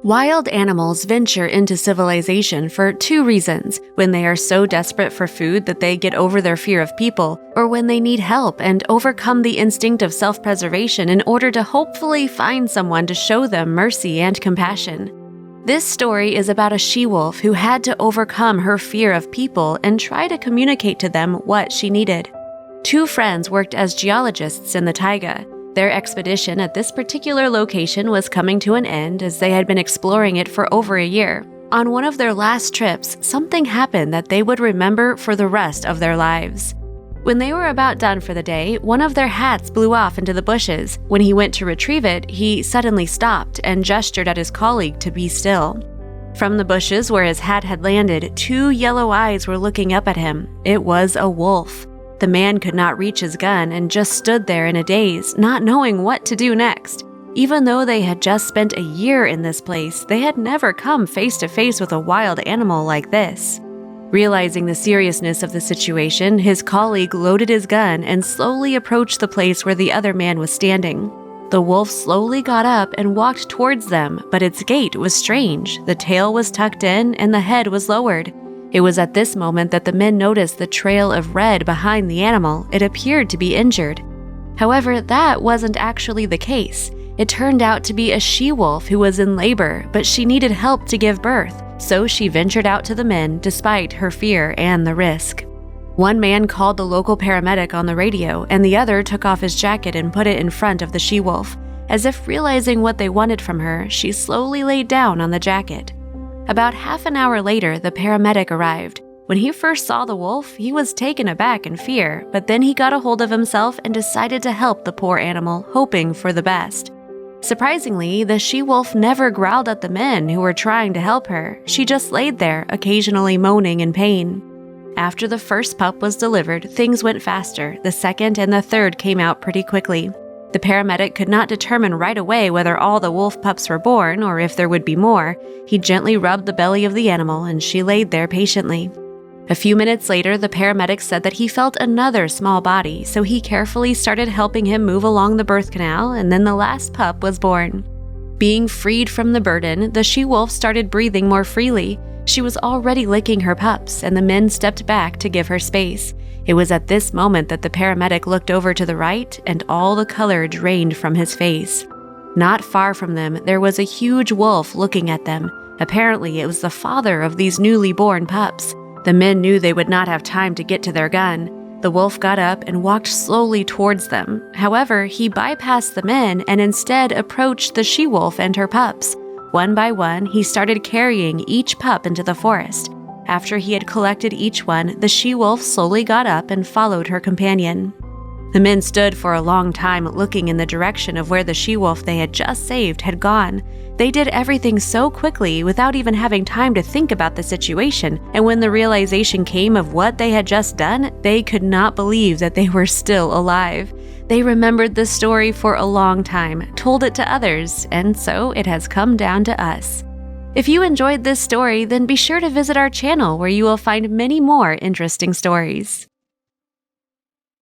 Wild animals venture into civilization for two reasons: when they are so desperate for food that they get over their fear of people, or when they need help and overcome the instinct of self-preservation in order to hopefully find someone to show them mercy and compassion. This story is about a she-wolf who had to overcome her fear of people and try to communicate to them what she needed. Two friends worked as geologists in the taiga. Their expedition at this particular location was coming to an end as they had been exploring it for over a year. On one of their last trips, something happened that they would remember for the rest of their lives. When they were about done for the day, one of their hats blew off into the bushes. When he went to retrieve it, he suddenly stopped and gestured at his colleague to be still. From the bushes where his hat had landed, two yellow eyes were looking up at him. It was a wolf. The man could not reach his gun and just stood there in a daze, not knowing what to do next. Even though they had just spent a year in this place, they had never come face to face with a wild animal like this. Realizing the seriousness of the situation, his colleague loaded his gun and slowly approached the place where the other man was standing. The wolf slowly got up and walked towards them, but its gait was strange. The tail was tucked in and the head was lowered. It was at this moment that the men noticed the trail of red behind the animal. It appeared to be injured. However, that wasn't actually the case. It turned out to be a she-wolf who was in labor, but she needed help to give birth, so she ventured out to the men despite her fear and the risk. One man called the local paramedic on the radio, and the other took off his jacket and put it in front of the she-wolf. As if realizing what they wanted from her, she slowly laid down on the jacket. About half an hour later, the paramedic arrived. When he first saw the wolf, he was taken aback in fear, but then he got a hold of himself and decided to help the poor animal, hoping for the best. Surprisingly, the she-wolf never growled at the men who were trying to help her. She just laid there, occasionally moaning in pain. After the first pup was delivered, things went faster. The second and the third came out pretty quickly. The paramedic could not determine right away whether all the wolf pups were born or if there would be more. He gently rubbed the belly of the animal and she laid there patiently. A few minutes later, the paramedic said that he felt another small body, so he carefully started helping him move along the birth canal, and then the last pup was born. Being freed from the burden, the she-wolf started breathing more freely. She was already licking her pups, and the men stepped back to give her space. It was at this moment that the paramedic looked over to the right, and all the color drained from his face. Not far from them, there was a huge wolf looking at them. Apparently, it was the father of these newly born pups. The men knew they would not have time to get to their gun. The wolf got up and walked slowly towards them. However, he bypassed the men and instead approached the she-wolf and her pups. One by one, he started carrying each pup into the forest. After he had collected each one, the she-wolf slowly got up and followed her companion. The men stood for a long time looking in the direction of where the she-wolf they had just saved had gone. They did everything so quickly without even having time to think about the situation, and when the realization came of what they had just done, they could not believe that they were still alive. They remembered this story for a long time, told it to others, and so it has come down to us. If you enjoyed this story, then be sure to visit our channel where you will find many more interesting stories.